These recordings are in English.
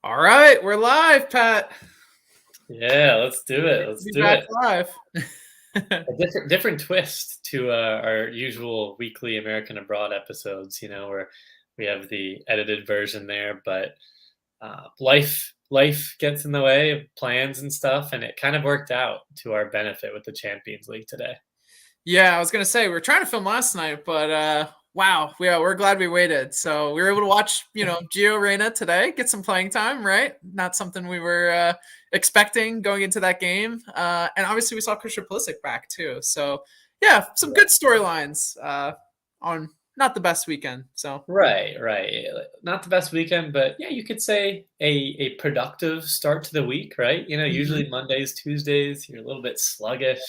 All right, we're live, Pat. Yeah, let's do it. Great to Let's be do back it. live. A different twist to our usual weekly American Abroad episodes. Where we have the edited version there, but life gets in the way of plans and stuff, and it kind of worked out to our benefit with the Champions League today. Yeah, I was gonna say we were trying to film last night, but wow, we're glad we waited. So we were able to watch, Gio Reyna today, get some playing time, right? Not something we were expecting going into that game. And obviously we saw Christian Pulisic back too. So yeah, some good storylines on not the best weekend. So Right. Not the best weekend, but yeah, you could say a productive start to the week, right? Mhm. Usually Mondays, Tuesdays, you're a little bit sluggish,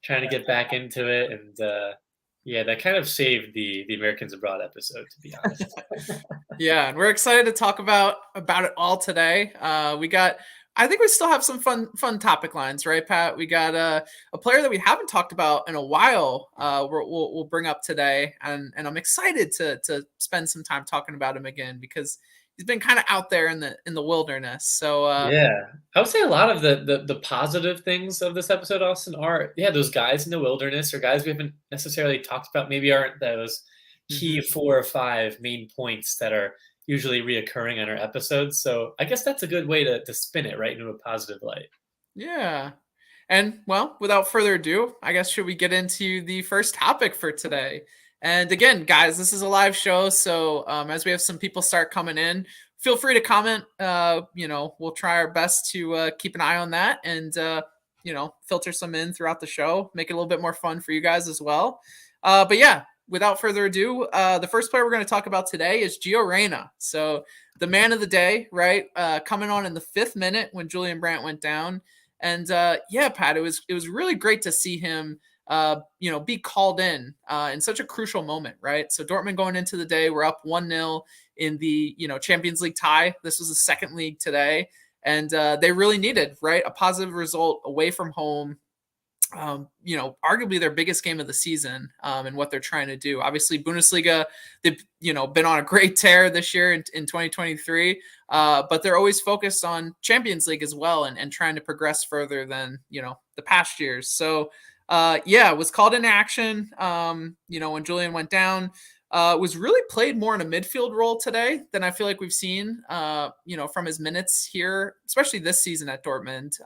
trying to get back into it, and yeah, that kind of saved the Americans Abroad episode, to be honest. Yeah, and we're excited to talk about it all today. I think we still have some fun topic lines, right, Pat? We got a player that we haven't talked about in a while. We'll bring up today, and I'm excited to spend some time talking about him again because he's been kind of out there in the wilderness. So Yeah, I would say a lot of the positive things of this episode, Austin, are those guys in the wilderness or guys we haven't necessarily talked about. Maybe aren't those key mhm. 4 or 5 main points that are usually reoccurring on our episodes. So I guess that's a good way to spin it right into a positive light. Yeah. And well, without further ado, I guess should we get into the first topic for today? And again, guys, this is a live show, so as we have some people start coming in, feel free to comment. We'll try our best to keep an eye on that and filter some in throughout the show, make it a little bit more fun for you guys as well. But yeah, without further ado, the first player we're going to talk about today is Gio Reyna. So the man of the day, right? Coming on in the 5th minute when Julian Brandt went down. And yeah, Pat, it was really great to see him, be called in such a crucial moment, right? So Dortmund going into the day, we're up 1-0 in the Champions League tie. This was the second league today, and they really needed a positive result away from home. Arguably their biggest game of the season, and what they're trying to do. Obviously, Bundesliga, they've been on a great tear this year in 2023, but they're always focused on Champions League as well and trying to progress further than the past years. So yeah, was called into action. When Julian went down, was really played more in a midfield role today than I feel like we've seen, from his minutes here, especially this season at Dortmund.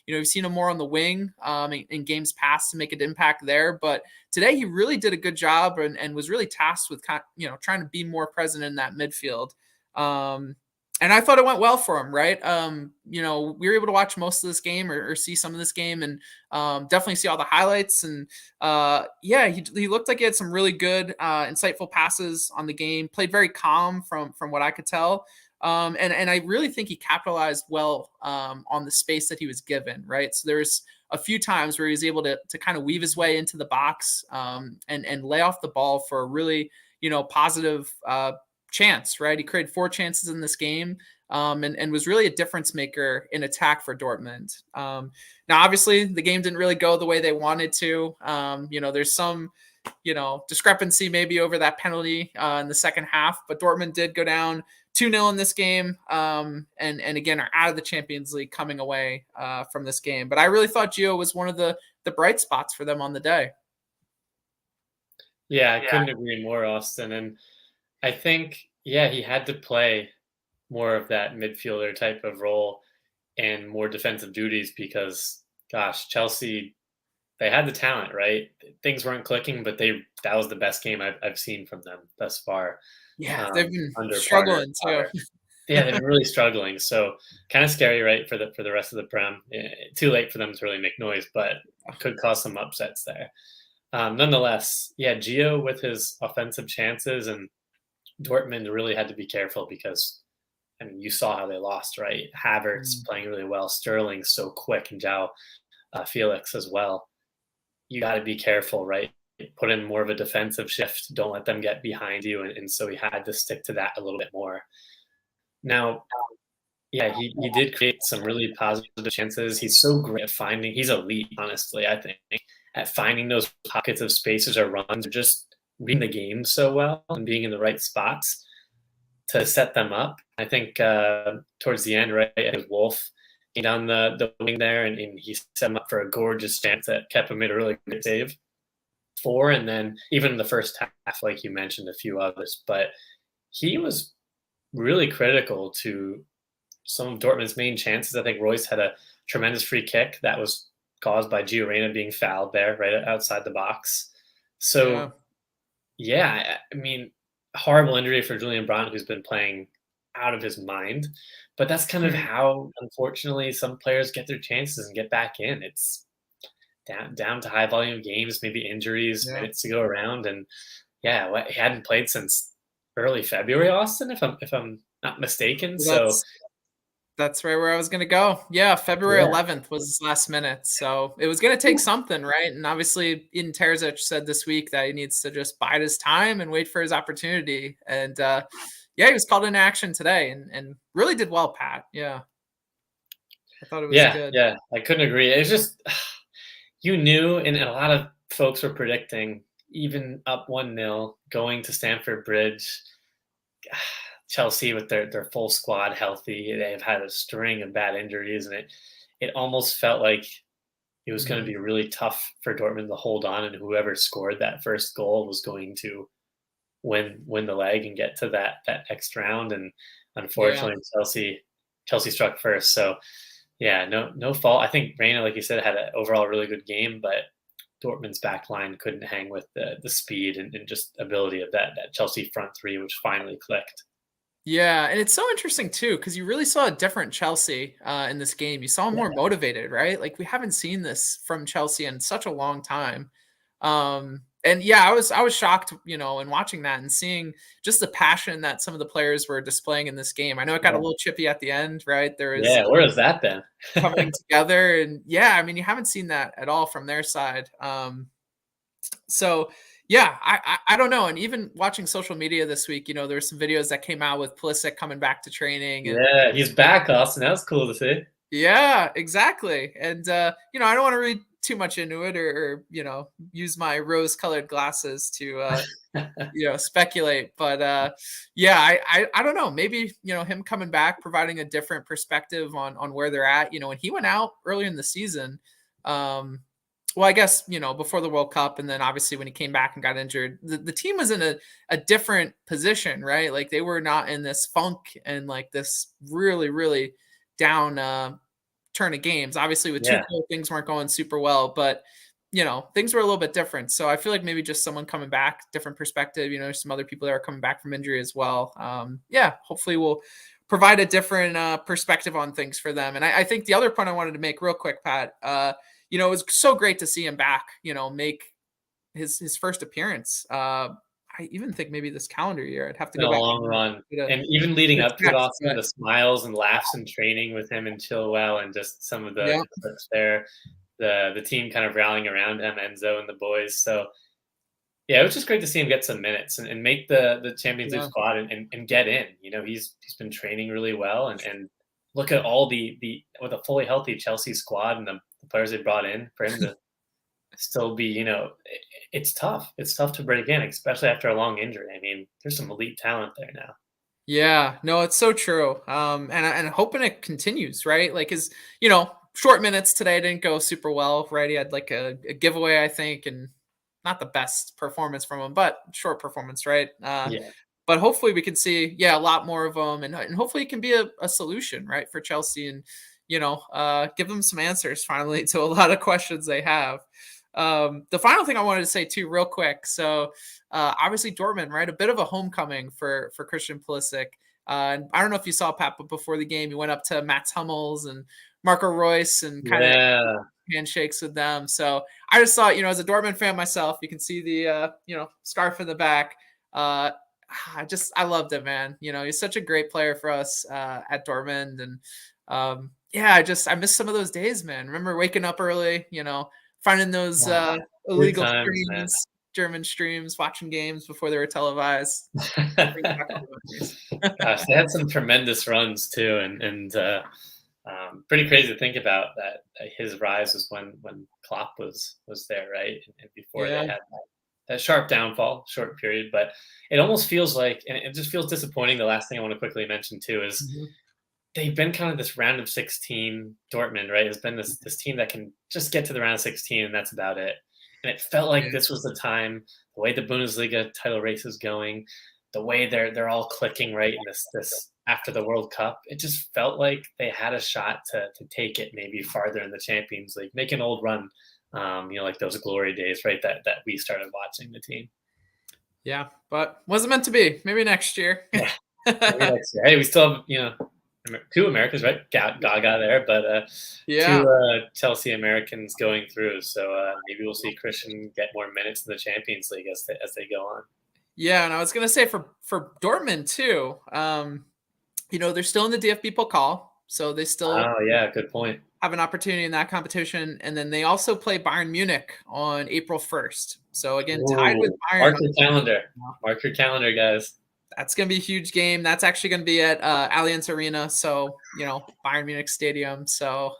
We've seen him more on the wing in games past to make an impact there, but today he really did a good job and was really tasked with trying to be more present in that midfield. And I thought it went well for him, right? We were able to watch most of this game or see some of this game and definitely see all the highlights. And yeah, he looked like he had some really good, insightful passes on the game, played very calm from what I could tell. And I really think he capitalized well on the space that he was given, right? So there's a few times where he was able to kind of weave his way into the box and lay off the ball for a really, positive chance, right? He created 4 chances in this game, and was really a difference maker in attack for Dortmund. Now, obviously, the game didn't really go the way they wanted to. There's some, discrepancy maybe over that penalty in the second half, but Dortmund did go down 2-0 in this game, and again are out of the Champions League coming away from this game. But I really thought Gio was one of the bright spots for them on the day. Yeah, I couldn't agree more, Austin. And I think, yeah, he had to play more of that midfielder type of role and more defensive duties because, gosh, Chelsea, they had the talent, right? Things weren't clicking, but that was the best game I've seen from them thus far, Yeah, they've been under struggling too. Potter. Yeah, they've been really struggling. So kind of scary, right, for the rest of the Prem. Too late for them to really make noise, but could cause some upsets there. Nonetheless, yeah, Gio with his offensive chances, and Dortmund really had to be careful because I mean you saw how they lost, right? Havertz Mm. playing really well, Sterling so quick, and João Felix as well. You got to be careful, right? Put in more of a defensive shift. Don't let them get behind you, and so he had to stick to that a little bit more. Now, yeah, he did create some really positive chances. He's so great at finding. He's elite, honestly. I think at finding those pockets of spaces or runs, or just reading the game so well and being in the right spots to set them up. I think towards the end, right, I think Wolf came down the wing there, and he set him up for a gorgeous chance that Kepa made a really good save for, and then even in the first half, like you mentioned, a few others. But he was really critical to some of Dortmund's main chances. I think Royce had a tremendous free kick that was caused by Gio Reyna being fouled there right outside the box. Yeah. So yeah, I mean, horrible injury for Julian Brandt, who's been playing out of his mind. But that's kind of Hmm. how, unfortunately, some players get their chances and get back in. It's down to high volume games, maybe injuries, Yeah. minutes to go around, and yeah, he hadn't played since early February, Austin, if I'm not mistaken. Well, So that's right where I was gonna go. Yeah, February yeah, 11th was his last minute, so it was gonna take something, right? And obviously, Eden Terzic said this week that he needs to just bide his time and wait for his opportunity. And yeah, he was called into action today and really did well, Pat. Yeah, I thought it was yeah, good. yeah, I couldn't agree. It's just you knew, and a lot of folks were predicting even up 1-0 going to Stamford Bridge. Chelsea with their full squad healthy, they've had a string of bad injuries, and it almost felt like it was going to Mhm. be really tough for Dortmund to hold on, and whoever scored that first goal was going to win the leg and get to that next round. And Yeah. unfortunately, Chelsea struck first. So yeah, no fault. I think Reina, like you said, had an overall really good game, but Dortmund's back line couldn't hang with the speed and just ability of that Chelsea front three, which finally clicked. Yeah, and it's so interesting too because you really saw a different Chelsea in this game. You saw 'em Yeah, more motivated, right? Like we haven't seen this from Chelsea in such a long time. And yeah, I was shocked, in watching that and seeing just the passion that some of the players were displaying in this game. I know it got a yeah, little chippy at the end, right? There was yeah. Where has that been? coming together, and yeah, I mean, you haven't seen that at all from their side. So yeah, I don't know. And even watching social media this week, there were some videos that came out with Pulisic coming back to training, and Yeah, he's back, Austin. That was cool to see. yeah, exactly. And I don't want to read too much into it or use my rose-colored glasses to speculate. But yeah, I don't know. Maybe him coming back, providing a different perspective on where they're at. When he went out early in the season, um, well, I guess before the World Cup, and then obviously when he came back and got injured, the team was in a different position, right? Like they were not in this funk and like this really really down turn of games. Obviously, with Yeah, Tuchel, things weren't going super well, but things were a little bit different. So I feel like maybe just someone coming back, different perspective. Some other people that are coming back from injury as well. Yeah, hopefully we'll provide a different perspective on things for them. And I think the other point I wanted to make real quick, Pat. It was so great to see him back. Make his first appearance. I even think maybe this calendar year. I'd have to been go a back long and run, get and even leading a up to it, text, Austin, but the smiles and laughs in training with him and Chilwell, and just some of the yeah, clips there, the team kind of rallying around him, Enzo and the boys. So yeah, it was just great to see him get some minutes and make the Champions League yeah, squad and get in. He's been training really well, and look at all the with a fully healthy Chelsea squad and the players they brought in for him to still be, it's tough. It's tough to break in, especially after a long injury. I mean, there's some elite talent there now. yeah. No, it's so true. And hoping it continues, right? Like his, short minutes today didn't go super well, right? He had like a giveaway, I think, and not the best performance from him, but short performance, right? Yeah, But hopefully we can see, yeah, a lot more of them, and hopefully it can be a solution, right, for Chelsea, and give them some answers finally to a lot of questions they have. The final thing I wanted to say too, real quick. So obviously Dortmund, right, a bit of a homecoming for Christian Pulisic. And I don't know if you saw Pat, but before the game, he went up to Mats Hummels and Marco Royce and kind of yeah, handshakes with them. So I just thought, as a Dortmund fan myself, you can see the scarf in the back. Uh, I loved it, man. He's such a great player for us at Dortmund, and yeah, I miss some of those days, man. Remember waking up early, finding those ah, good illegal times, man. streams, German streams, watching games before they were televised. Brings back all the memories. Gosh, they had some tremendous runs too, and pretty crazy to think about that his rise was when Klopp was there, right? And before they Yeah, had a sharp downfall, short period, but it almost feels like, and it just feels disappointing. The last thing I want to quickly mention too is Mhm. they've been kind of this round of 16. Dortmund, right, has been this team that can just get to the round of 16, and that's about it. And it felt like Yeah. this was the time, the way the Bundesliga title race is going, the way they're all clicking right in this after the World Cup. It just felt like they had a shot to take it maybe farther in the Champions League, make an old run, like those glory days, right? That we started watching the team. Yeah, but wasn't meant to be. Maybe next year. Yeah, maybe next year. Hey, we still have two Americans, right? Gaga there, but two Yeah. Chelsea Americans going through. So maybe we'll see Christian get more minutes in the Champions League as they go on. Yeah, and I was gonna say for Dortmund too. They're still in the DFB Pokal, so they still Oh yeah, good point. have an opportunity in that competition. And then they also play Bayern Munich on April 1st. So again, tied with Ooh, Bayern. mark your calendar. Mark your calendar, guys. That's going to be a huge game. That's actually going to be at Allianz Arena. So, Bayern Munich Stadium. So,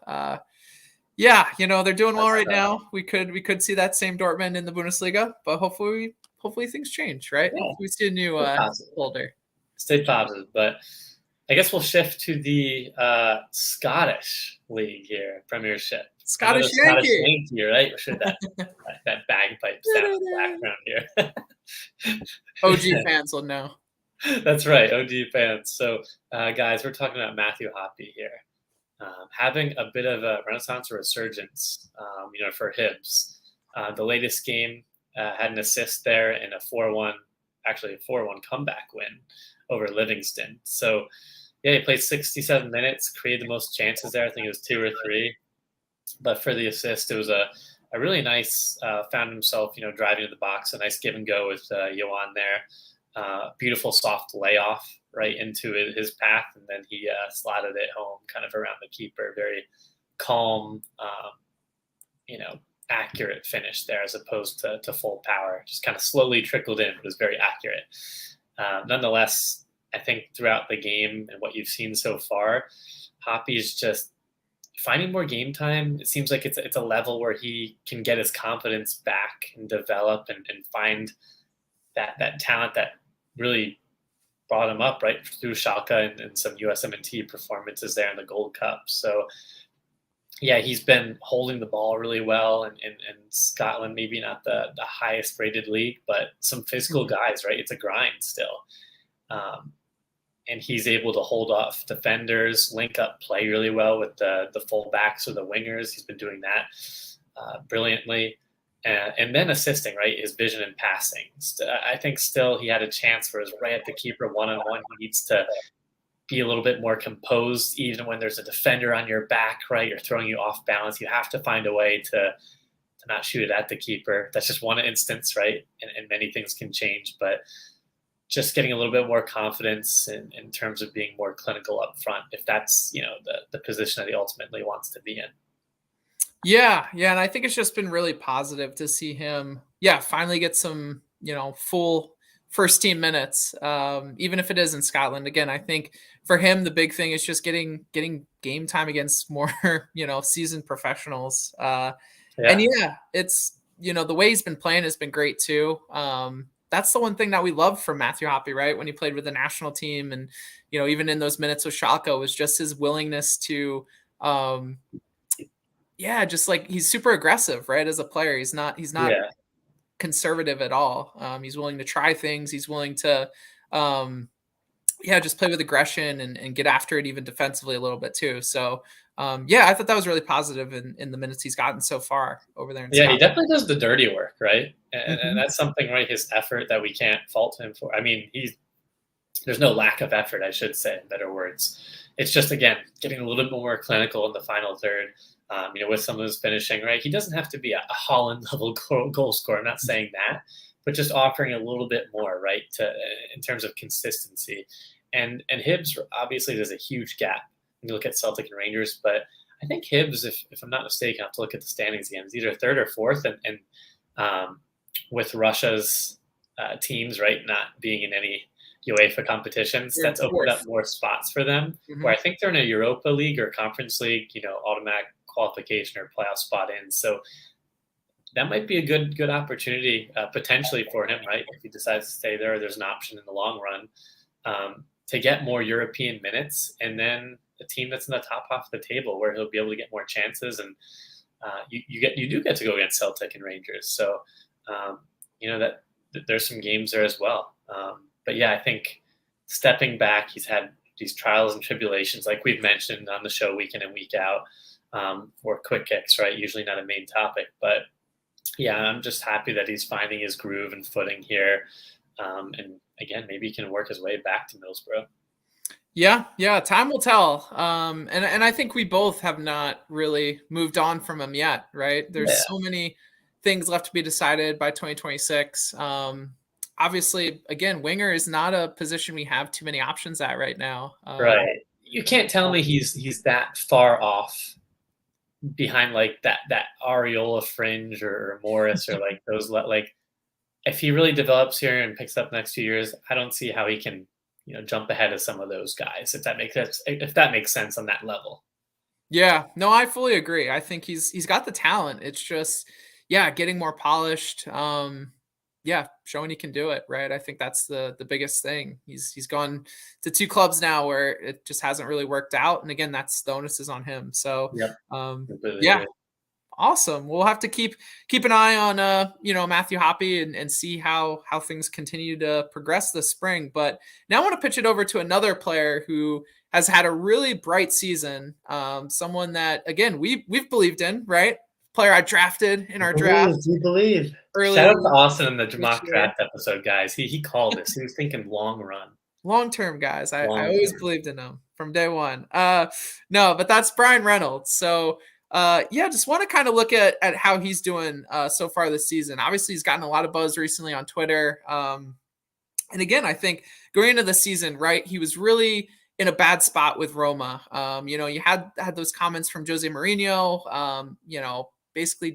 yeah, they're doing well That's right now. We could see that same Dortmund in the Bundesliga, but hopefully things change, right? yeah, Hopefully we see a new stay positive. holder. Stay positive. But I guess we'll shift to the Scottish league here, Premiership. Another Scottish Scottish Yankee. Yankee, right? Should that bagpipe sound in the background here? OG fans will know. That's right, OG fans. So, guys, we're talking about Matthew Hoppe here, having a bit of a renaissance or resurgence, for Hibs. The latest game had an assist there in a 4-1, actually a 4-1 comeback win over Livingston. So, yeah, he played 67 minutes, created the most chances there. I think it was 2 or 3. But for the assist, it was a really nice, found himself, driving to the box, a nice give and go with Yoan there. Beautiful soft layoff right into his path, and then he slotted it home kind of around the keeper. Very calm, accurate finish there as opposed to full power. Just kind of slowly trickled in, but it was very accurate. Nonetheless, I think throughout the game and what you've seen so far, Hoppe is just finding more game time. It seems like it's a level where he can get his confidence back and develop and find that talent that really brought him up right through Schalke and some USMNT performances there in the Gold Cup. So yeah, he's been holding the ball really well, and Scotland, maybe not the highest rated league, but some physical guys, right? It's a grind still. And he's able to hold off defenders, link up play really well with the fullbacks or the wingers. He's been doing that brilliantly. And then assisting, right, his vision and passing. I think still he had a chance where it was right at the keeper one-on-one. He needs to be a little bit more composed, even when there's a defender on your back, right, or throwing you off balance. You have to find a way to not shoot it at the keeper. That's just one instance, right, and many things can change. But just getting a little bit more confidence in terms of being more clinical up front, if that's, the position that he ultimately wants to be in. Yeah, and I think it's just been really positive to see him, finally get some, full first team minutes, even if it is in Scotland. Again, I think for him the big thing is just getting game time against more, seasoned professionals. And it's the way he's been playing has been great too. That's the one thing that we love from Matthew Hoppe, right? When he played with the national team, and even in those minutes with Schalke, was just his willingness to. Just like he's super aggressive, right? As a player, he's not Yeah. conservative at all. He's willing to try things. He's willing to, just play with aggression and get after it, even defensively a little bit too. So, I thought that was really positive in the minutes he's gotten so far over there in Yeah, he Scotland. definitely does the dirty work, right? And Mhm. that's something, right? His effort that we can't fault him for. I mean, there's no lack of effort, I should say, in better words. It's just, again, getting a little bit more clinical in the final third, with some of his finishing, right? He doesn't have to be a Holland level goal scorer. I'm not saying that, but just offering a little bit more, right, in terms of consistency. And Hibs, obviously, there's a huge gap when you look at Celtic and Rangers, but I think Hibs, if I'm not mistaken, I have to look at the standings again, is either third or fourth, and with Russia's teams, right, not being in any UEFA competitions, They're in that's opened up fourth. more spots for them. Where I think they're in a Europa League or Conference League, automatic qualification or playoff spot in. So that might be a good opportunity potentially for him, right? If he decides to stay there, there's an option in the long run to get more European minutes, and then a team that's in the top half of the table where he'll be able to get more chances, and you do get to go against Celtic and Rangers. So that there's some games there as well. But yeah, I think stepping back, he's had these trials and tribulations, like we've mentioned on the show week in and week out, or quick kicks, right? Usually not a main topic, but yeah, I'm just happy that he's finding his groove and footing here. And again, maybe he can work his way back to Middlesbrough. Yeah, time will tell. And I think we both have not really moved on from him yet, right? There's Yeah. so many things left to be decided by 2026. Obviously, again, winger is not a position we have too many options at right now. Right. You can't tell me he's that far off behind like that Areola fringe or Morris or like those like if he really develops here and picks up next few years, I don't see how he can, jump ahead of some of those guys, if that makes sense on that level. Yeah, no, I fully agree. I think he's got the talent. It's just, yeah, getting more polished. Yeah, showing he can do it, right? I think that's the biggest thing. He's gone to two clubs now where it just hasn't really worked out, and again, that's the onus is on him. So, Yep. Completely yeah, agree. awesome. We'll have to keep an eye on Matthew Hoppe and see how things continue to progress this spring. But now I want to pitch it over to another player who has had a really bright season. Someone that again we've believed in, right? Player I drafted in our draft We believe. Shout earlier out to Austin in the this mock year. draft episode, guys. He called this. He was thinking long run. Long term guys. I Long always term. believed in him from day one. No, but that's Bryan Reynolds. So yeah, just want to kind of look at how he's doing so far this season. Obviously, he's gotten a lot of buzz recently on Twitter. And again, I think going into the season, right, he was really in a bad spot with Roma. You had those comments from Jose Mourinho, basically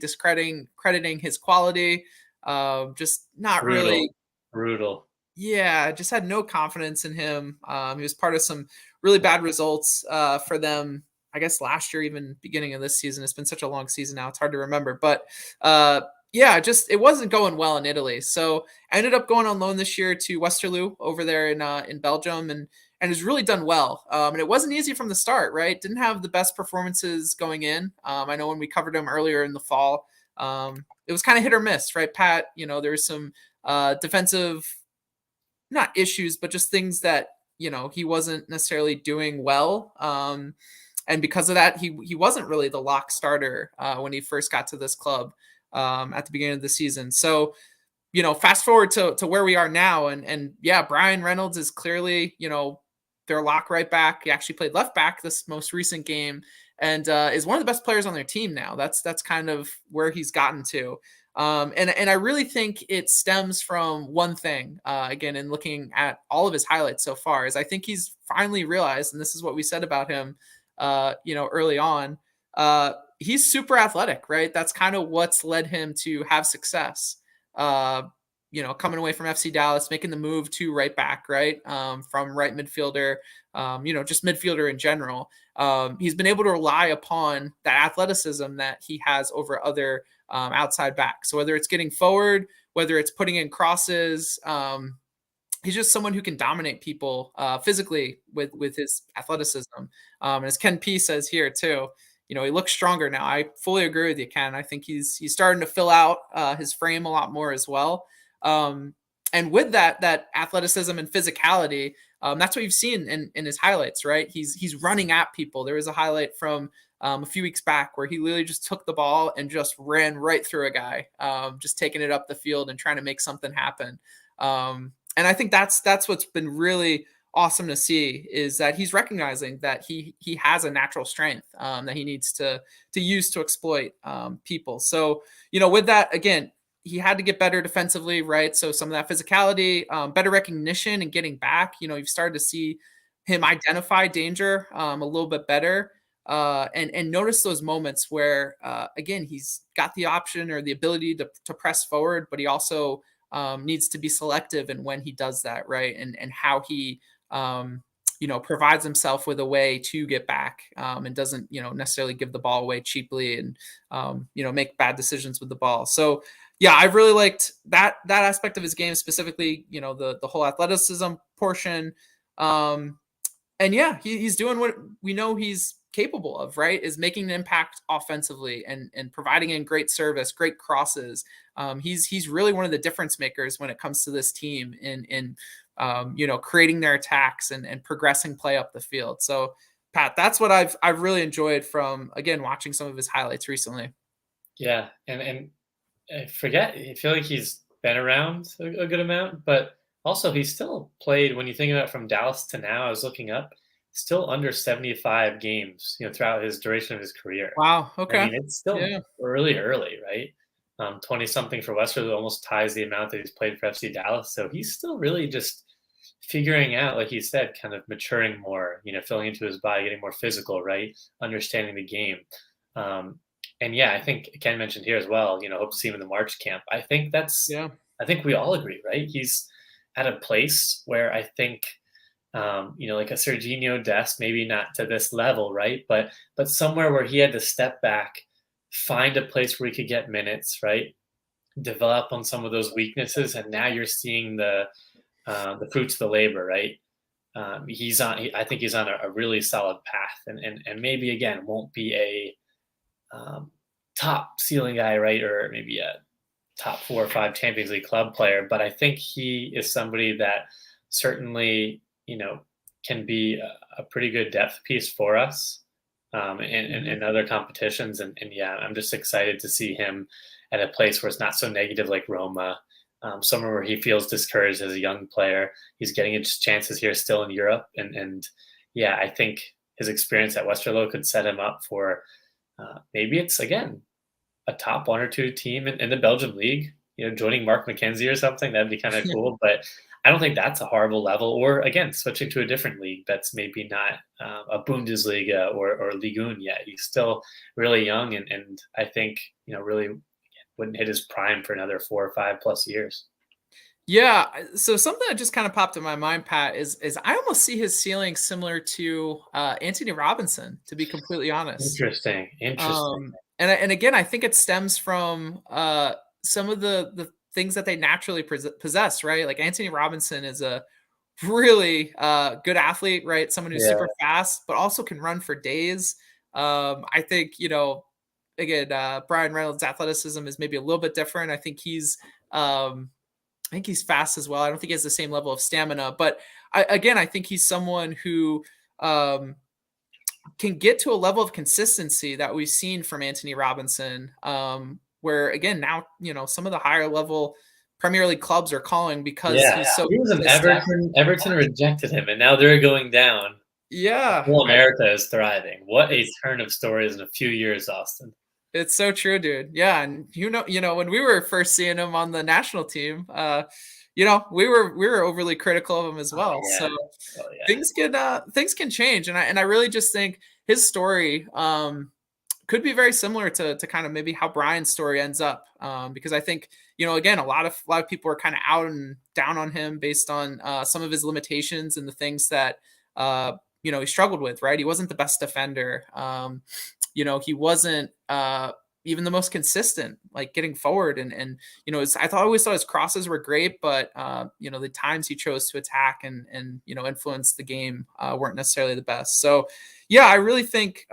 crediting his quality. Just not Brutal. really, Brutal. yeah, just had no confidence in him. He was part of some really bad results for them, I guess last year, even beginning of this season. It's been such a long season now; it's hard to remember. But yeah, just it wasn't going well in Italy. So I ended up going on loan this year to Westerlo over there in Belgium, and has really done well. And it wasn't easy from the start, right? Didn't have the best performances going in. I know when we covered him earlier in the fall, it was kind of hit or miss, right, Pat? There was some defensive not issues, but just things that he wasn't necessarily doing well. And because of that, he wasn't really the lock starter when he first got to this club at the beginning of the season. So fast forward to where we are now, and yeah, Bryan Reynolds is clearly their lock right back. He actually played left back this most recent game, and is one of the best players on their team now. That's kind of where he's gotten to. And I really think it stems from one thing, again, in looking at all of his highlights so far, is I think he's finally realized, and this is what we said about him, early on, he's super athletic, right? That's kind of what's led him to have success. Coming away from FC Dallas, making the move to right back, right? From right midfielder, just midfielder in general. He's been able to rely upon that athleticism that he has over other outside back. So whether it's getting forward, whether it's putting in crosses, he's just someone who can dominate people physically with his athleticism. And as Ken P says here too, he looks stronger now. I fully agree with you, Ken. I think he's starting to fill out his frame a lot more as well. And with that athleticism and physicality, that's what you've seen in his highlights, right? He's running at people. There was a highlight from a few weeks back where he literally just took the ball and just ran right through a guy, just taking it up the field and trying to make something happen. And I think that's what's been really awesome to see, is that he's recognizing that he has a natural strength that he needs to use to exploit people. So with that, again, he had to get better defensively, right? So some of that physicality, better recognition and getting back. You've started to see him identify danger a little bit better. And notice those moments where, again, he's got the option or the ability to press forward, but he also needs to be selective in when he does that, right? And how he provides himself with a way to get back, and doesn't, necessarily give the ball away cheaply and, make bad decisions with the ball. So yeah, I really liked that aspect of his game, specifically, the whole athleticism portion. Um, and yeah, he's doing what we know he's capable of, right? Is making an impact offensively and providing in great service, great crosses. He's really one of the difference makers when it comes to this team in creating their attacks and progressing play up the field. So Pat, that's what I've really enjoyed from, again, watching some of his highlights recently. Yeah, and I feel like he's been around a good amount, but also he's still played. When you think about it, from Dallas to now, I was looking up, still under 75 games, throughout his duration of his career. Wow. I Okay. mean, it's still Yeah. really early, right? 20 something for Westwood almost ties the amount that he's played for FC Dallas. So he's still really just figuring out, like you said, kind of maturing more, filling into his body, getting more physical, right? Understanding the game. Um, and yeah, I think Ken mentioned here as well, hope to see him in the March camp. Yeah. I think we all agree, right? He's at a place where I think, like a Serginho Dest, maybe not to this level, right? But somewhere where he had to step back, find a place where he could get minutes, right? Develop on some of those weaknesses, and now you're seeing the fruits of the labor, right? I think he's on a really solid path, and maybe again won't be a top ceiling guy, right? Or maybe a top 4 or 5 Champions League club player, but I think he is somebody that certainly, can be a pretty good depth piece for us, Mhm. in other competitions. And yeah, I'm just excited to see him at a place where it's not so negative like Roma, somewhere where he feels discouraged as a young player. He's getting his chances here still in Europe. And yeah, I think his experience at Westerlo could set him up for, maybe it's, again, a top 1 or 2 team in the Belgium league, joining Mark McKenzie or something. That'd be kind of cool. But I don't think that's a horrible level. Or again, switching to a different league that's maybe not, a Bundesliga or Ligue 1 yet. He's still really young, and I think, really wouldn't hit his prime for another 4 or 5 plus years. Yeah, so something that just kind of popped in my mind, Pat, is I almost see his ceiling similar to Anthony Robinson, to be completely honest. Interesting. Interesting. And again, I think it stems from some of the things that they naturally possess, right? Like Anthony Robinson is a really good athlete, right? Someone who's Yeah. super fast, but also can run for days. I think, again, Bryan Reynolds' athleticism is maybe a little bit different. I think he's fast as well. I don't think he has the same level of stamina, but again, I think he's someone who um, can get to a level of consistency that we've seen from Anthony Robinson, where again now some of the higher level Premier League clubs are calling because Yeah. he's so He was an consistent. Everton. Everton rejected him, and now they're going down. Yeah, Whole America is thriving. What a turn of stories in a few years, Austin. it's so true, dude. Yeah, and when we were first seeing him on the national team, we were overly critical of him as Oh well. yeah. So Oh yeah. things can change, and I really just think his story could be very similar to kind of maybe how Brian's story ends up, because I think again a lot of people are kind of out and down on him based on some of his limitations and the things that uh, he struggled with. Right, he wasn't the best defender. He wasn't even the most consistent, like getting forward, and I always thought his crosses were great, but the times he chose to attack and influence the game weren't necessarily the best. So yeah, I really think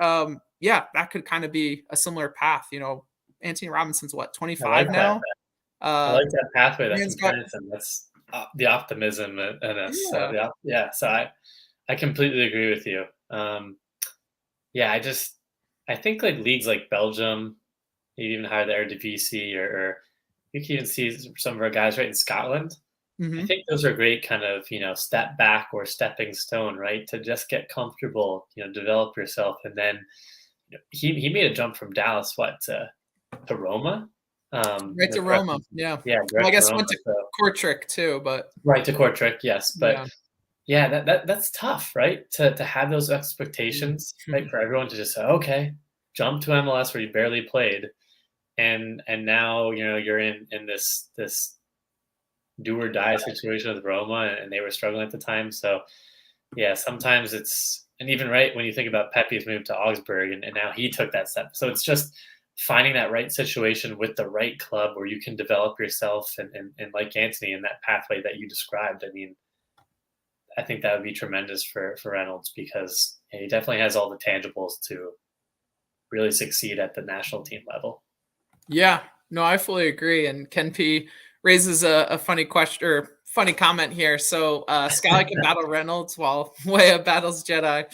yeah, that could kind of be a similar path. Anthony Robinson's what, I 25 like that. now? I Uh, like that pathway, that Brian's got comparison. That's, the optimism in us. yeah. Yeah. So I completely agree with you. Yeah, I think like leagues like Belgium, maybe even higher the Eredivisie, or you can even see some of our guys right in Scotland. I Hmm. think those are great kind of, step back or stepping stone, right? To just get comfortable, develop yourself. And then, he made a jump from Dallas, what, to Roma? Right to Correct Roma. me. Yeah. Yeah, Well, I direct to guess Roma. went to So Kortrijk too, but right to Kortrijk, yes. But yeah. yeah, that's tough, right? To have those expectations, right? For everyone to just say, okay, jump to MLS where you barely played, and now you're in this do or die situation with Roma, and they were struggling at the time. So Yeah, sometimes it's, and even right when you think about Pepe's move to Augsburg, and now he took that step. So it's just finding that right situation with the right club where you can develop yourself and like Anthony in that pathway that you described. I mean, I think that would be tremendous for Reynolds because he definitely has all the tangibles to really succeed at the national team level. Yeah, no, I fully agree. And Ken P raises a funny question or funny comment here. So Scally can battle Reynolds while Weah battles Jedi.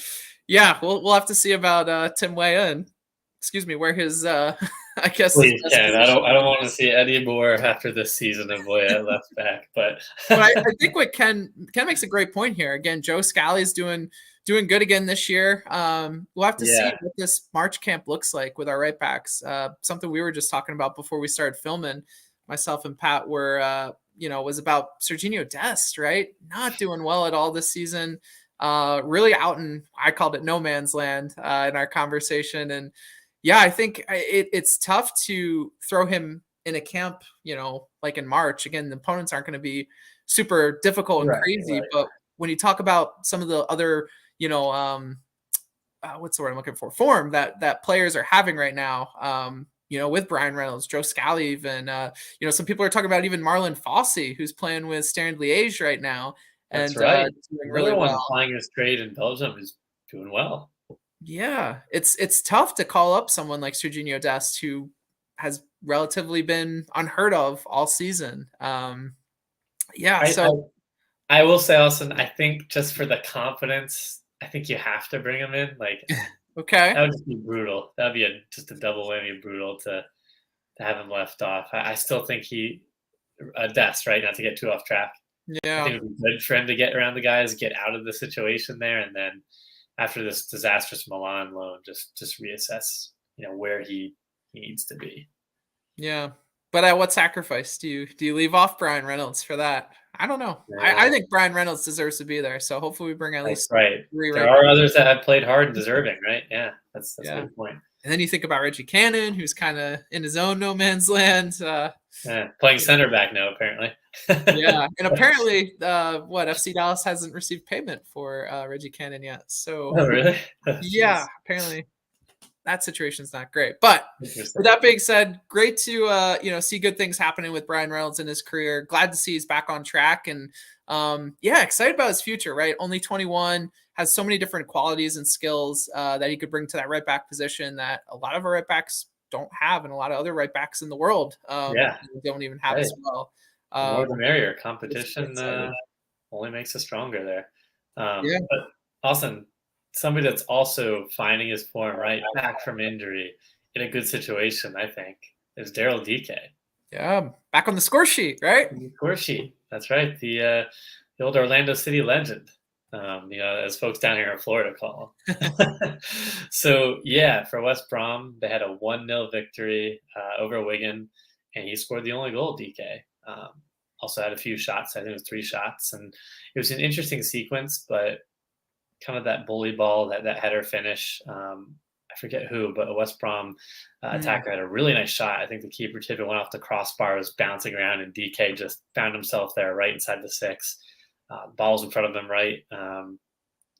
Yeah, we'll have to see about Tim Weah and excuse me, where his I guess his Please, best Ken. position I don't is. want to see any more after this season of Boy at left back, but But I think what Ken makes a great point here. Again, Joe Scally's doing good again this year. We'll have to see yeah, what this March camp looks like with our right backs. Something we were just talking about before we started filming. Myself and Pat were, was about Serginho Dest, right? Not doing well at all this season. Really out in, I called it no man's land in our conversation. And yeah, I think it's tough to throw him in a camp, like in March. Again, the opponents aren't going to be super difficult and right, crazy. right. But when you talk about some of the other, what's the word I'm looking for? Form that players are having right now. With Bryan Reynolds, Joe Scally, even some people are talking about even Marlon Fossey, who's playing with Stern Liège right now That's and right. doing really Another one well. playing his trade in Belgium is doing well. Yeah, it's tough to call up someone like Serginho Dest who has relatively been unheard of all season. Yeah, I, so I will say, Austin, I think just for the confidence, I think you have to bring him in. Like that okay. would just be brutal. That'd be just a double whammy brutal to have him left off. I still think he Dest, right? Not to get too off track. I Yeah. think it would be good for him to get around the guys, get out of the situation there, and then after this disastrous Milan loan, just reassess, where he needs to be. Yeah. But at what sacrifice do you leave off Bryan Reynolds for that? I don't know. I Yeah, think Bryan Reynolds deserves to be there. So hopefully we bring at that's least right. three There right. are others that have played hard and deserving, right? Yeah, that's a Yeah. good point. And then you think about Reggie Cannon, who's kind of in his own no man's land. Yeah, playing You know, center back now, apparently. yeah. And apparently, FC Dallas hasn't received payment for Reggie Cannon yet. So Oh, really? Oh, yeah, jeez. apparently that situation's not great. But with Interesting. that being said, great to see good things happening with Bryan Reynolds in his career. Glad to see he's back on track and yeah, excited about his future, right? Only 21, has so many different qualities and skills that he could bring to that right back position that a lot of our right backs don't have, and a lot of other right backs in the world Yeah, don't even have hey, as well. the more the Um, merrier. it's Competition exciting. only makes us stronger there. Yeah. But Austin, somebody that's also finding his form right back from injury in a good situation, I think, is Daryl DK. Yeah. Back on the score sheet, right? Score sheet. That's right. The old Orlando City legend. As folks down here in Florida call him. So yeah, for West Brom, they had a 1-0 victory over Wigan, and he scored the only goal. DK also had a few shots. I think it was 3 shots, and it was an interesting sequence, but kind of that bully ball, that header finish. I forget who, but a West Brom Mm, attacker had a really nice shot. I think the keeper tip it went off the crossbar, was bouncing around, and DK just found himself there right inside the six. Balls in front of him, right?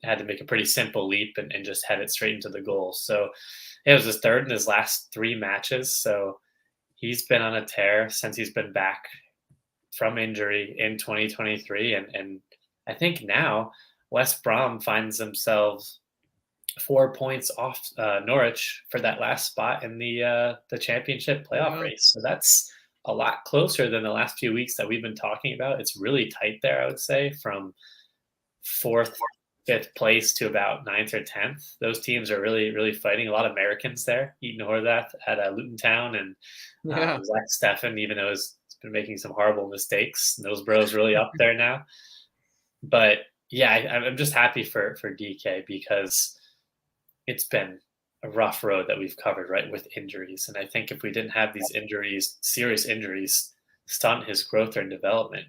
Had to make a pretty simple leap and just head it straight into the goal. So it was his third in his last 3 matches. So he's been on a tear since he's been back from injury in 2023. And I think now West Brom finds themselves 4 points off Norwich for that last spot in the championship playoff yeah. race. So that's a lot closer than the last few weeks that we've been talking about. It's really tight there, I would say, from fourth, fifth place to about ninth or 10th. Those teams are really, really fighting. A lot of Americans there. Eaton Horvath at Luton Town and Yeah. Zach Steffen, even though he's been making some horrible mistakes. Those bros really up there now. But yeah, I'm just happy for DK because it's been a rough road that we've covered, right, with injuries. And I think if we didn't have these injuries, serious injuries, stunt his growth or development,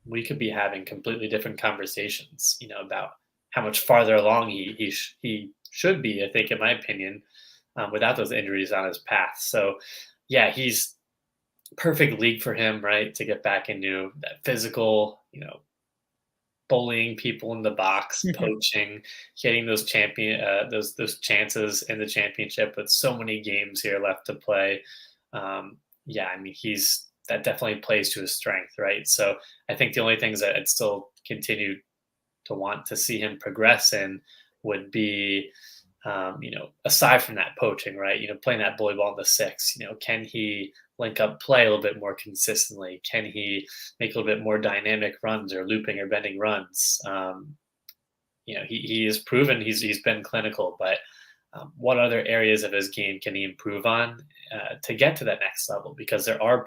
we could be having completely different conversations, about how much farther along he should be. I think, in my opinion, without those injuries on his path. So, yeah, he's perfect league for him, right, to get back into that physical, bullying people in the box, poaching, getting those those chances in the championship with so many games here left to play. Yeah, I mean, that definitely plays to his strength, right? So I think the only things that I'd still continue to want to see him progress in would be, aside from that poaching, right? Playing that bully ball in the six. Can he link up play a little bit more consistently? Can he make a little bit more dynamic runs or looping or bending runs? He has proven he's been clinical, but what other areas of his game can he improve on to get to that next level? Because there are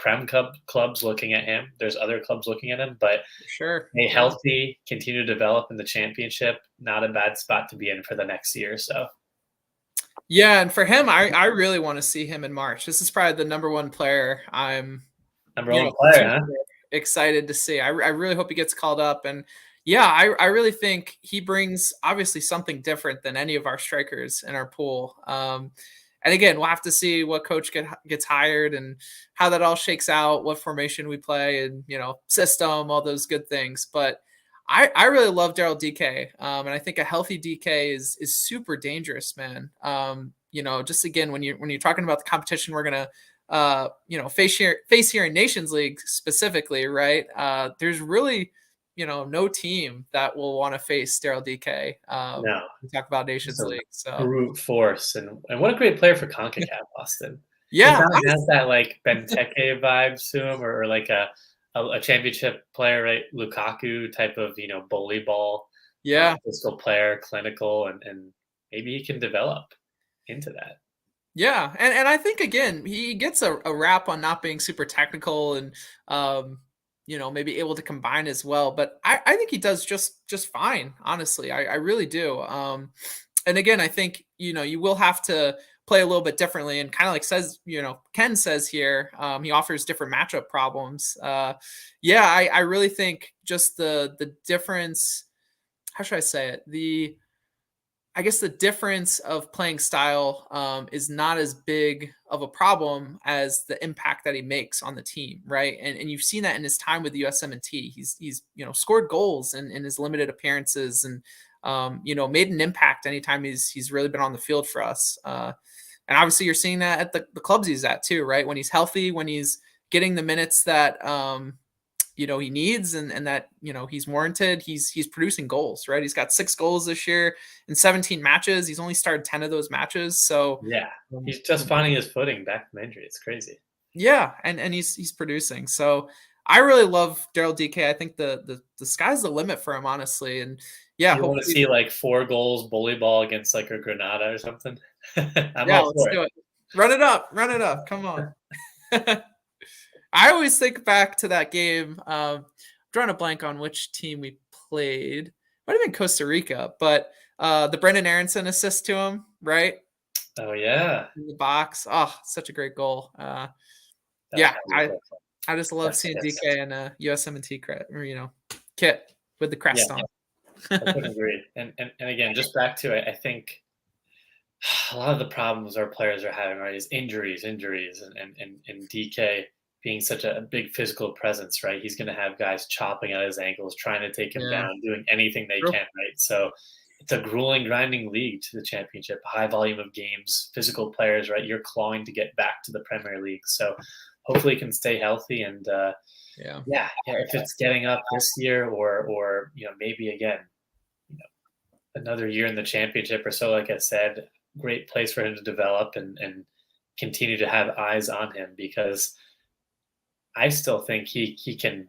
clubs looking at him. There's other clubs looking at him, but Sure. a healthy, continue to develop in the championship, not a bad spot to be in for the next year or so. Yeah, and for him, I really want to see him in March. This is probably the number one player I'm, Number one player, huh? super excited to see. I really hope he gets called up. And yeah, I really think he brings obviously something different than any of our strikers in our pool. And again, we'll have to see what coach gets hired and how that all shakes out, what formation we play, and system, all those good things. But I really love Daryl DK, and I think a healthy DK is super dangerous, man. Just again when you're talking about the competition we're gonna face here in Nations League specifically, right? There's really no team that will want to face Daryl DK. No, We talk about just Nations a League, so brute force, and what a great player for CONCACAF, Austin. He yeah, kind of has that like Benteke vibes to him, or like a championship player, right? Lukaku type of bully ball, yeah. physical player, clinical, and maybe he can develop into that. Yeah, and I think again he gets a rap on not being super technical and maybe able to combine as well. But I think he does just fine, honestly. I really do. And again, I think you will have to play a little bit differently, and kind of like Ken says here, he offers different matchup problems. Yeah, I really think just the difference. How should I say it? I guess the difference of playing style is not as big of a problem as the impact that he makes on the team, right? And you've seen that in his time with the USMNT. He's scored goals in his limited appearances and made an impact anytime he's really been on the field for us. And obviously you're seeing that at the clubs he's at too, right? When he's healthy, when he's getting the minutes that he needs and that he's warranted, he's producing goals, right? He's got 6 goals this year in 17 matches. He's only started 10 of those matches, so Yeah, he's just finding his footing back from injury. It's crazy. yeah, and he's producing. So I really love Daryl DK. I think the sky's the limit for him, honestly. And yeah, You want to hopefully, see like 4 goals bully ball against like a Granada or something? I'm yeah, all let's for it. do it. Run it up. Come on. I always think back to that game. Drawing a blank on which team we played. Might have been Costa Rica, but the Brendan Aronson assist to him, right? Oh yeah, In the box. Oh, such a great goal. that Yeah, had to look like I just love best seeing kiss. DK in a USMNT kit with the Yeah, crest on. I couldn't agree. And again, just back to it, I think a lot of the problems our players are having, right, is injuries, and DK being such a big physical presence, right? He's going to have guys chopping at his ankles, trying to take him Yeah. down, doing anything they True. can, right? So it's a grueling, grinding league to the championship, high volume of games, physical players, right? You're clawing to get back to the Premier League. So hopefully he can stay healthy and Yeah. yeah, if it's getting up this year or maybe again, another year in the championship or so, like I said, great place for him to develop and continue to have eyes on him because I still think he can.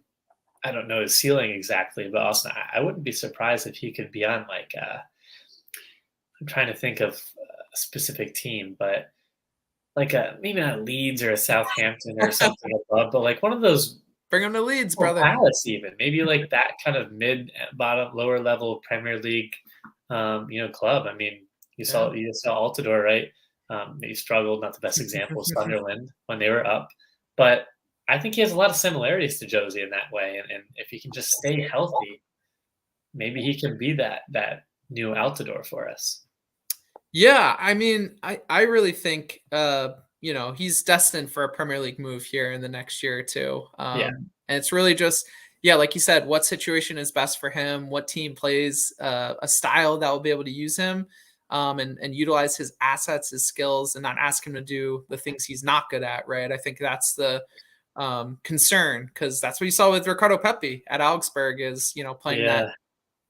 I don't know his ceiling exactly, but also I wouldn't be surprised if he could be on like I'm trying to think of a specific team, but like maybe not a Leeds or a Southampton or something above, but like one of those Bring him to Leeds, or brother. Palace even maybe like that kind of mid bottom lower level Premier League club. I mean, you saw Altidore, right? He struggled, not the best example, Sunderland when they were up, but I think he has a lot of similarities to Josie in that way, and if he can just stay healthy, maybe he can be that new Altidore for us. Yeah, I mean, I really think he's destined for a Premier League move here in the next year or two. Yeah, And it's really just yeah, like you said, what situation is best for him, what team plays a style that will be able to use him, and utilize his assets, his skills, and not ask him to do the things he's not good at, right? I think that's the concern, because that's what you saw with Ricardo Pepi at Augsburg, is, playing Yeah,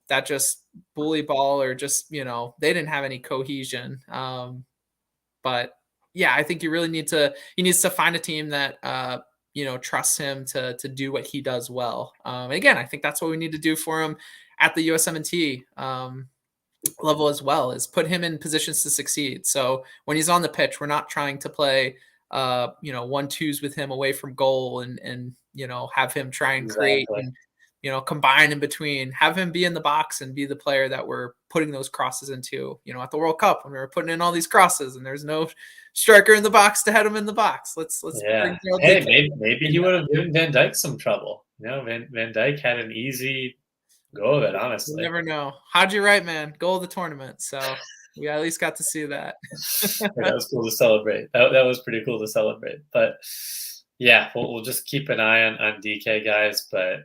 that just bully ball, or just, they didn't have any cohesion. But yeah, I think he needs to find a team that trusts him to do what he does well. And again, I think that's what we need to do for him at the USMNT level as well, is put him in positions to succeed. So when he's on the pitch, we're not trying to play 1-2s with him away from goal, and have him try and create exactly. and combine in between. Have him be in the box and be the player that we're putting those crosses into. At the World Cup, when we were putting in all these crosses and there's no striker in the box to head him in the box. Let's Yeah. bring Gerald Hey, Dike maybe in he that. would have given Van Dyke some trouble. Van Dyke had an easy go of it, You honestly. never know. Haji Wright, man, goal of the tournament. So we at least got to see that. That was cool to celebrate. That was pretty cool to celebrate. But yeah, we'll just keep an eye on DK, guys. But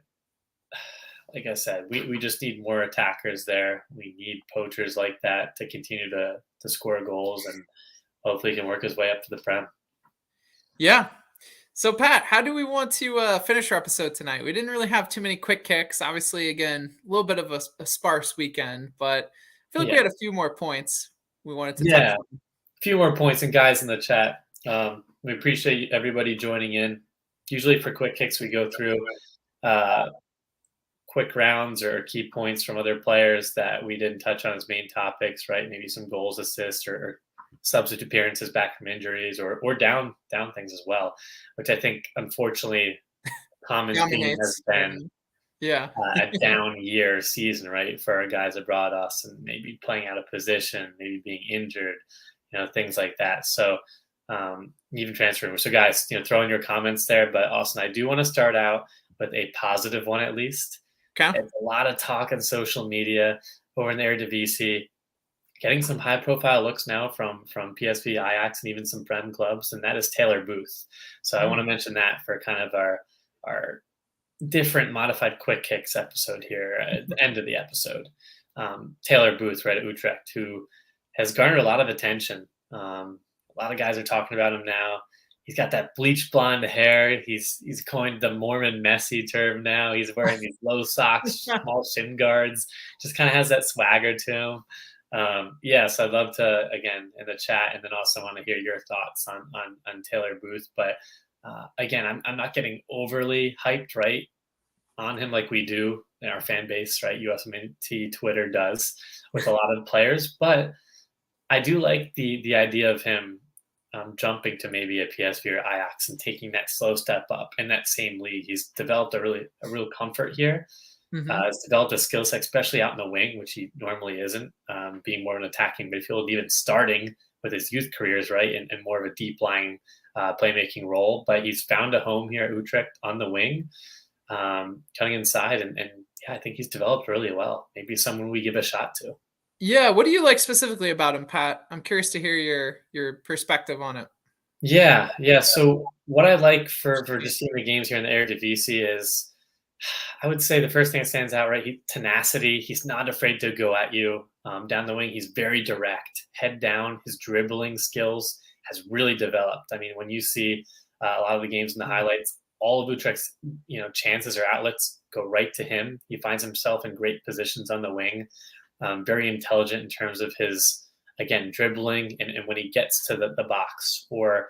like I said, we just need more attackers there. We need poachers like that to continue to score goals, and hopefully he can work his way up to the Prem. Yeah. So Pat, how do we want to finish our episode tonight? We didn't really have too many quick kicks. Obviously, again, a little bit of a sparse weekend, but I feel like we Yeah. had a few more points we wanted to touch Yeah. on. A few more points, and guys in the chat. We appreciate everybody joining in. Usually for quick kicks, we go through quick rounds or key points from other players that we didn't touch on as main topics, right? Maybe some goals, assists, or substitute appearances back from injuries, or down things as well, which I think unfortunately common theme has Dominates. been Yeah. a down year season, right, for our guys abroad us, and maybe playing out of position, maybe being injured, things like that. So even transferring. So guys, throw in your comments there. But Austin, I do want to start out with a positive one at least. Okay. It's a lot of talk on social media over in the Eredivisie, getting some high profile looks now from PSV, Ajax, and even some Prem clubs, and that is Taylor Booth. So I want to mention that for kind of our different modified quick kicks episode here at the end of the episode. Taylor Booth, right, at Utrecht, who has garnered a lot of attention. A lot of guys are talking about him now. He's got that bleach blonde hair. He's coined the Mormon Messi term now. He's wearing these low socks, small shin guards. Just kind of has that swagger to him. So I'd love to, again, in the chat, and then also want to hear your thoughts on Taylor Booth. But again, I'm not getting overly hyped, right, on him like we do in our fan base, right? USMNT Twitter does with a lot of players, but I do like the idea of him jumping to maybe a PSV or Ajax and taking that slow step up in that same league. He's developed a real comfort here. Has developed a skill set, especially out in the wing, which he normally isn't, being more of an attacking midfield, even starting with his youth careers, right, and more of a deep lying playmaking role. But he's found a home here at Utrecht on the wing, cutting inside, and yeah, I think he's developed really well. Maybe someone we give a shot to. Yeah. What do you like specifically about him, Pat? I'm curious to hear your perspective on it. Yeah. So what I like for just seeing the games here in the Eredivisie is, I would say the first thing that stands out, right? Tenacity. He's not afraid to go at you down the wing. He's very direct, head down. His dribbling skills has really developed. I mean, when you see a lot of the games in the highlights, all of Utrecht's chances or outlets go right to him. He finds himself in great positions on the wing. Very intelligent in terms of his, again, dribbling, and when he gets to the box or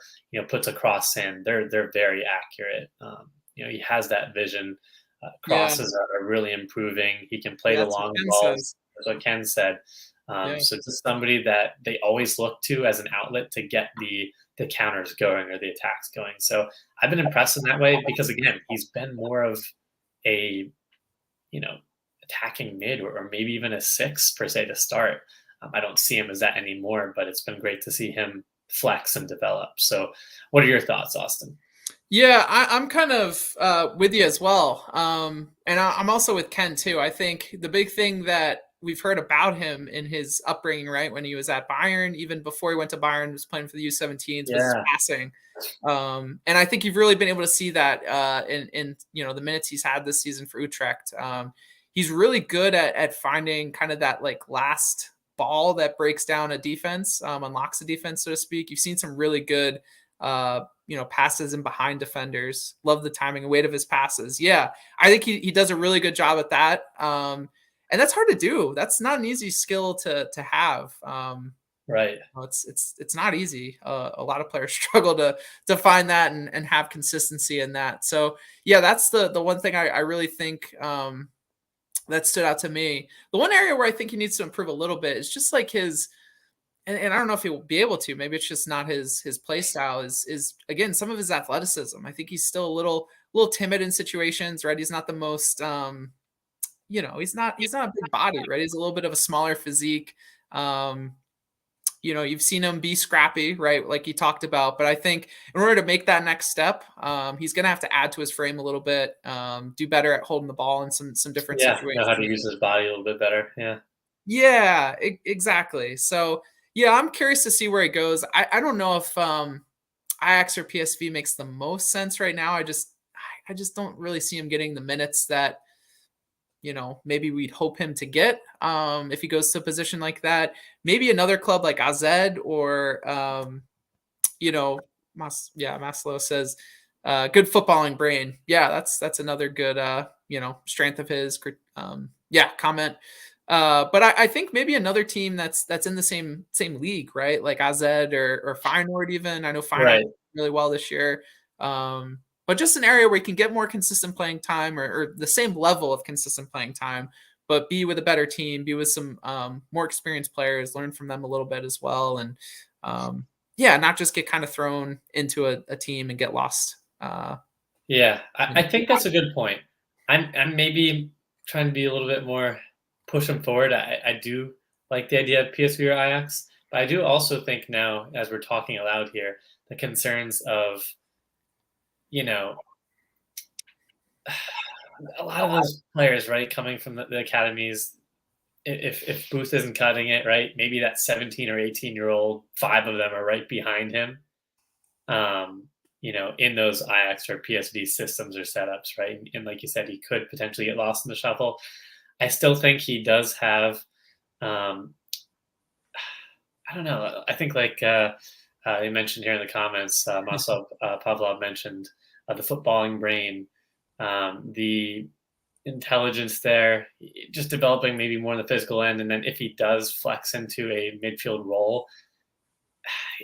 puts a cross in, they're very accurate. He has that vision. Yeah. Crosses are really improving. He can play Yeah, the that's what long Ken balls. says. That's what Ken said. Yeah. So just somebody that they always look to as an outlet to get the counters going or the attacks going. So I've been impressed in that way because, again, he's been more of a attacking mid, or maybe even a 6 per se to start. I don't see him as that anymore, but it's been great to see him flex and develop. So what are your thoughts, Austin? Yeah, I'm kind of with you as well. And I'm also with Ken too. I think the big thing that we've heard about him in his upbringing, right? When he was at Bayern, even before he went to Bayern, was playing for the U17s, was his Yeah, passing. And I think you've really been able to see that in the minutes he's had this season for Utrecht. He's really good at finding kind of that like last ball that breaks down a defense, unlocks a defense, so to speak. You've seen some really good passes in behind defenders. Love the timing and weight of his passes. Yeah, I think he does a really good job at that. And that's hard to do. That's not an easy skill to have. right. It's not easy. A lot of players struggle to find that and have consistency in that. So yeah, that's the one thing I really think that stood out to me. The one area where I think he needs to improve a little bit is just like his, and I don't know if he'll be able to. Maybe it's just not his play style. Is again some of his athleticism. I think he's still a little timid in situations. Right, he's not the most. He's not a big body. Right, he's a little bit of a smaller physique. You've seen him be scrappy, right? Like you talked about, but I think in order to make that next step, he's going to have to add to his frame a little bit, do better at holding the ball in some different Yeah, know how to situations. use his body a little bit better. Yeah. Yeah, exactly. So yeah, I'm curious to see where he goes. I don't know if Ajax or PSV makes the most sense right now. I just don't really see him getting the minutes that maybe we'd hope him to get if he goes to a position like that. Maybe another club like AZ or you know, Maslow says good footballing brain. Yeah, that's another good strength of his. Comment. But I think maybe another team that's in the same league, right? Like AZ or Feyenoord even. I know Feyenoord Right. did really well this year. But just an area where you can get more consistent playing time or the same level of consistent playing time, but be with a better team, be with some more experienced players, learn from them a little bit as well. And not just get kind of thrown into a team and get lost. Yeah, I think that's a good point. I'm maybe trying to be a little bit more push him forward. I do like the idea of PSV or Ajax, but I do also think now, as we're talking aloud here, the concerns of you know a lot of those players, right, coming from the academies. If Booth isn't cutting it, right, maybe that 17 or 18-year-old, 5 of them are right behind him. In those Ajax or PSV systems or setups, right? And like you said, he could potentially get lost in the shuffle. I still think he does have, I don't know. I think like they mentioned here in the comments, Masov Pavlov mentioned the footballing brain, the intelligence there, just developing maybe more on the physical end. And then if he does flex into a midfield role,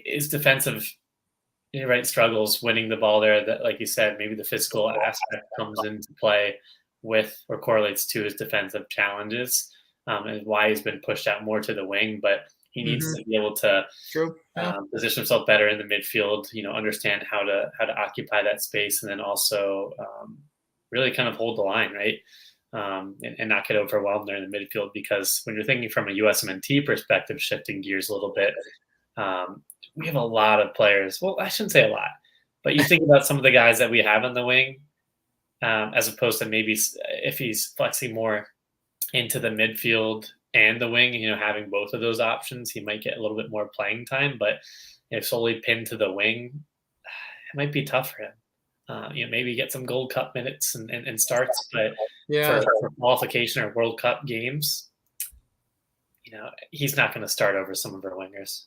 his defensive right struggles winning the ball there, that like you said, maybe the physical aspect comes into play with or correlates to his defensive challenges, and why he's been pushed out more to the wing. But he needs to be able to True. Yeah. position himself better in the midfield, understand how to occupy that space, and then also really kind of hold the line, right? And not get overwhelmed there in the midfield, because when you're thinking from a USMNT perspective, shifting gears a little bit, we have a lot of players. Well, I shouldn't say a lot, but you think about some of the guys that we have on the wing, as opposed to maybe if he's flexing more into the midfield and the wing, having both of those options, he might get a little bit more playing time. But if solely pinned to the wing, it might be tough for him. Maybe get some Gold Cup minutes and starts, but Yeah. for qualification or World Cup games, he's not going to start over some of our wingers.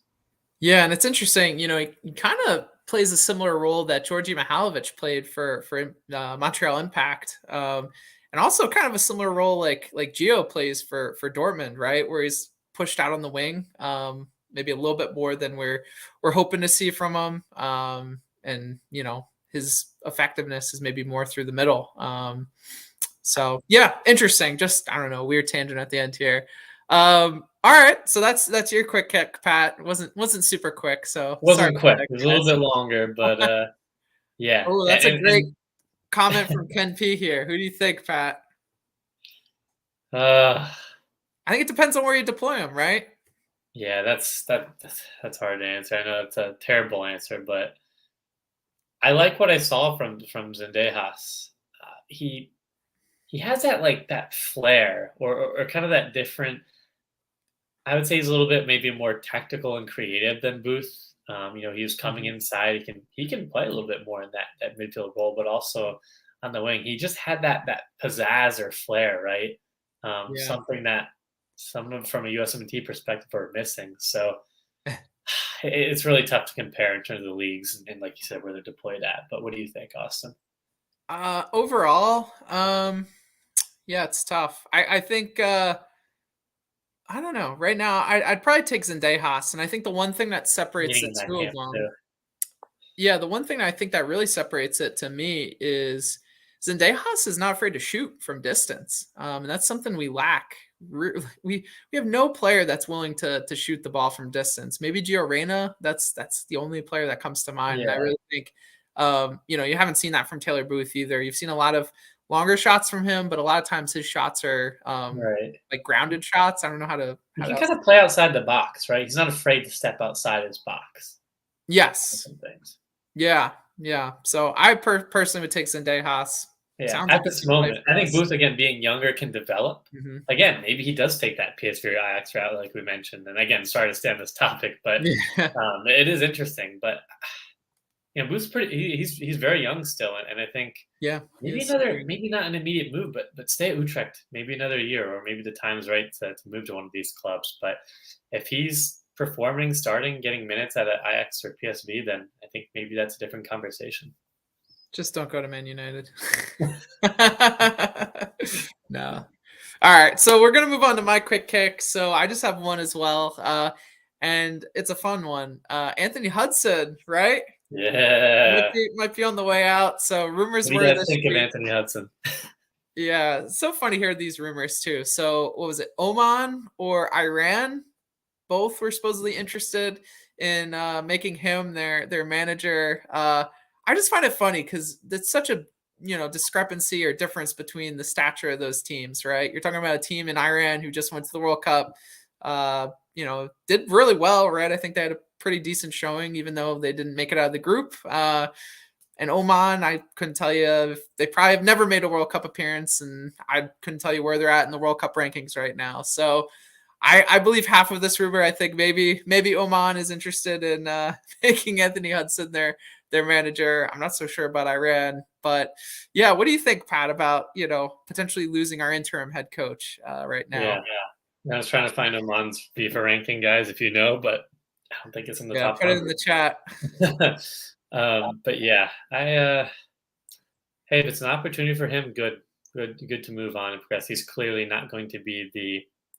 Yeah, and it's interesting. He kind of plays a similar role that Georgi Mihalovic played for Montreal Impact, and also kind of a similar role like Gio plays for Dortmund, right? Where he's pushed out on the wing, maybe a little bit more than we're hoping to see from him, and his effectiveness is maybe more through the middle. So yeah, interesting. Just I don't know, weird tangent at the end here. All right, so that's your quick kick, Pat. Wasn't super quick, so sorry Wasn't about quick. that, It was a little guys. bit longer, but yeah. Oh, that's a great comment from Ken P here. Who do you think, Pat? Uh, I think it depends on where you deploy him, right? yeah, that's hard to answer. I know it's a terrible answer, but I like what I saw from Zendejas. He has that flair or kind of that different I would say he's a little bit maybe more tactical and creative than Booth. He was coming Mhm. inside. He can play a little bit more in that midfield role, but also on the wing, he just had that pizzazz or flair, right? Yeah. Something that someone from a USMNT perspective are missing. So it's really tough to compare in terms of the leagues and like you said, where they're deployed at. But what do you think, Austin? Overall, yeah, it's tough. I think I don't know. Right now, I'd probably take Zendejas, and I think the one thing that separates Leaning the in that two of camp too. them, yeah, the one thing I think that really separates it to me is Zendejas is not afraid to shoot from distance, and that's something we lack. We have no player that's willing to shoot the ball from distance. Maybe Gio Reyna. That's the only player that comes to mind, and I Yeah, really think you haven't seen that from Taylor Booth either. You've seen a lot of longer shots from him, but a lot of times his shots are right. like grounded shots. I don't know how to He how can else. kind of play outside the box, right? He's not afraid to step outside his box on Yes, some things. yeah, yeah. So I personally would take Zendejas. Yeah, Sounds like at he's this gonna play moment, I for think us. Booth again being younger can develop. Mhm. Again, maybe he does take that PSV or Ajax route, like we mentioned. And again, sorry to stay on this topic, but Yeah, it is interesting. But Booth's pretty. He's very young still, and I think yeah, he maybe is another, very maybe not an immediate move, but stay at Utrecht maybe another year, or maybe the time's right to move to one of these clubs. But if he's performing, starting, getting minutes at Ajax or PSV, then I think maybe that's a different conversation. just don't go to Man United. No. Alright, so we're gonna move on to my quick kick. So I just have one as well, and it's a fun one. Anthony Hudson, right? Might Yeah. be might be on the way out. So rumors What do you were guys this think of week. Anthony Hudson? Yeah, it's so funny to hear these rumors too. So what was it? Oman or Iran? Both were supposedly interested in making him their manager. I just find it funny because it's such a discrepancy or difference between the stature of those teams, right? You're talking about a team in Iran who just went to the World Cup, did really well, right? I think they had a pretty decent showing, even though they didn't make it out of the group. And Oman, I couldn't tell you if they probably have never made a World Cup appearance, and I couldn't tell you where they're at in the World Cup rankings right now. So I believe half of this rumor. I think maybe Oman is interested in making Anthony Hudson their manager. I'm not so sure about Iran, but yeah, what do you think, Pat, about potentially losing our interim head coach right Yeah. now? I was trying to find him on FIFA ranking, guys, if you know, but I don't think it's in the Yeah, top put it in the chat. 100. But yeah, hey, if it's an opportunity for him, good to move on and progress. He's clearly not going to be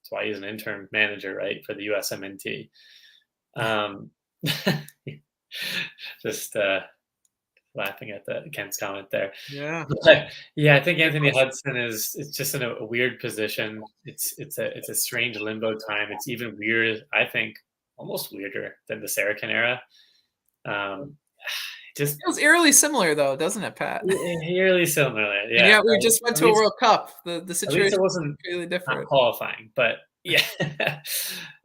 that's why he's an interim manager, right, for the USMNT. Um, just laughing at Ken's comment there. Yeah, But yeah, I think good Anthony question. Hudson is it's just in a weird position. It's a strange limbo time. It's even weird, I think, almost weirder than the Saracen era. Um, just Feels eerily similar though, doesn't it, Pat? eerily similar, And yeah. yet we just went At to a least World Cup. The at least situation it is wasn't completely not different. qualifying, but yeah.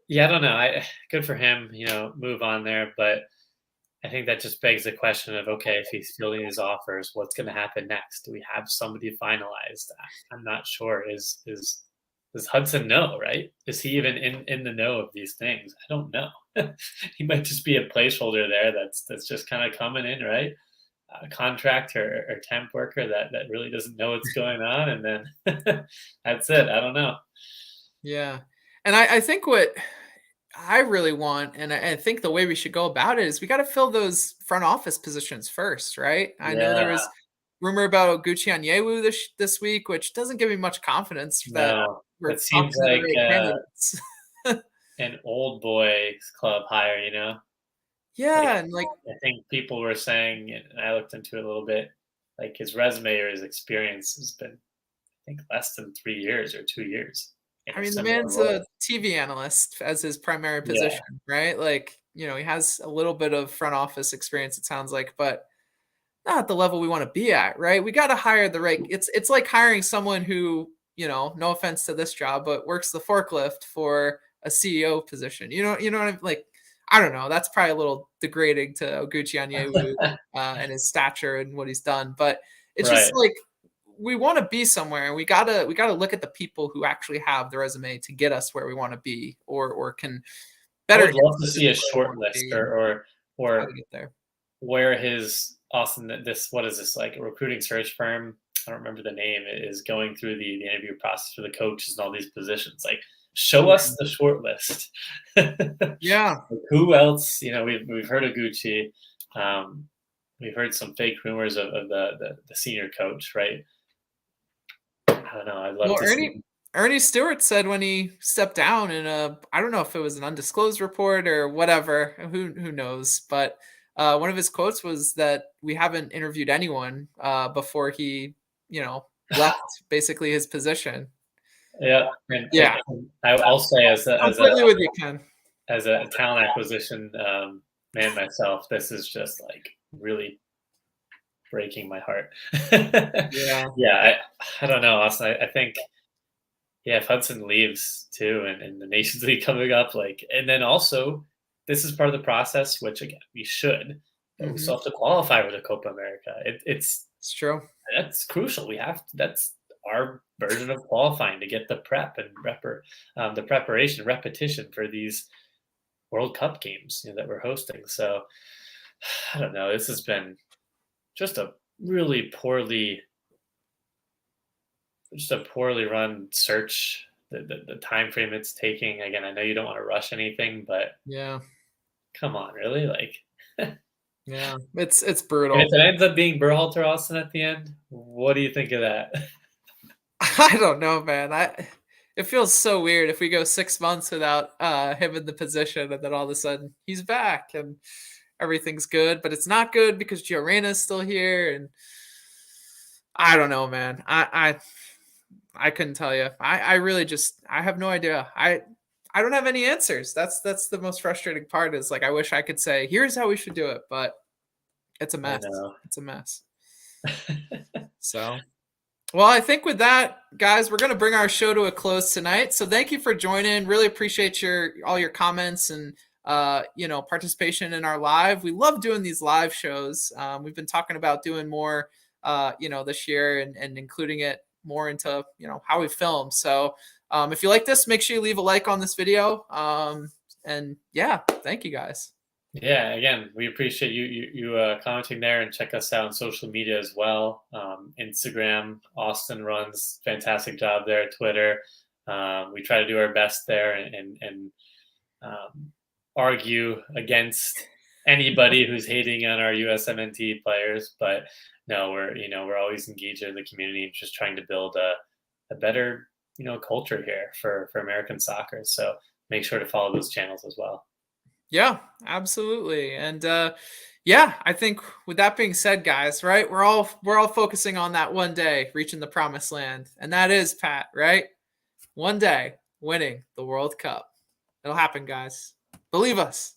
Yeah, I don't know. Good for him, move on there, but I think that just begs the question of, okay, if he's fielding his offers, what's going to happen next? Do we have somebody finalized? I'm not sure. Does Hudson know? Right? Is he even in the know of these things? I don't know. He might just be a placeholder there. That's just kind of coming in, right? A contract or temp worker that really doesn't know what's going on, and then that's it. I don't know. Yeah. And I think what I really want, and I think the way we should go about it is we got to fill those front office positions first, right? I know there Yeah, was rumor about Gucci Onyewu this week, which doesn't give me much confidence that no, we're that seems talking to the like right candidates. an old boys club hire. Like, Yeah, and like I think people were saying, and I looked into it a little bit, like his resume or his experience has been, I think, less than 3 years or 2 years in I a mean, the similar man's role. a TV analyst as his primary Yeah, position, right? Like, he has a little bit of front office experience, it sounds like, but not at the level we want to be at, right? We got to hire the right. It's like hiring someone who, no offense to this job, but works the forklift for a CEO position. You know what I'm like. I don't know. That's probably a little degrading to Oguchi Onyewu and his stature and what he's done, but it's just right. like we want to be somewhere, and we gotta look at the people who actually have the resume to get us where we want to be, or can I better would get love us to to see a where we short want to list be and how to or get there. where his Austin this what is this like a recruiting search firm? I don't remember the name. Is going through the interview process for the coaches and all these positions. Like, show us the short list. Yeah. Who else? You know, we've heard of Gucci. We've heard some fake rumors of the senior coach, right? I don't know. I'd love Well, to see. Ernie Stewart said when he stepped down in a, I don't know if it was an undisclosed report or whatever, who knows, but one of his quotes was that we haven't interviewed anyone before he, left basically his position. Yeah, and, Yeah, I'll say completely with you, Ken. as a talent acquisition man myself, this is just like really breaking my heart. Yeah, Yeah, I don't know, Austin. I think yeah, if Hudson leaves too, and the Nations League coming up, like, and then also this is part of the process, which again we should, but we still have to qualify for the Copa America. It's it's true. that's crucial. We have that's our version of qualifying to get the prep and the preparation repetition for these World Cup games that we're hosting. So I don't know. This has been just a really poorly run search. The time frame it's taking. Again, I know you don't want to rush anything, but Yeah, come on, really? Like, and yeah, it's if brutal. it ends up being Berhalter Austin at the end, what do you think of that? I don't know, man. It feels so weird if we go 6 months without him in the position, and then all of a sudden he's back and everything's good. But it's not good because Gio Reyna's still here, and I don't know, man. I couldn't tell you. I really just I have no idea. I don't have any answers. That's the most frustrating part. Is like I wish I could say here's how we should do it, but it's a I mess. know. It's a mess. So. Well, I think with that, guys, we're going to bring our show to a close tonight. So thank you for joining. Really appreciate all your comments and participation in our live. We love doing these live shows. We've been talking about doing more, this year and including it more into how we film. So if you like this, make sure you leave a like on this video. And yeah, thank you guys. Yeah, again, we appreciate you commenting there, and check us out on social media as well. Instagram, Austin runs fantastic job there. Twitter, we try to do our best there and argue against anybody who's hating on our USMNT players. But no, we're always engaged in the community and just trying to build a better culture here for American soccer. So make sure to follow those channels as well. Yeah, absolutely. And yeah, I think with that being said, guys, right? We're all focusing on that one day reaching the promised land. And that is, Pat, right? One day winning the World Cup. It'll happen, guys. Believe us.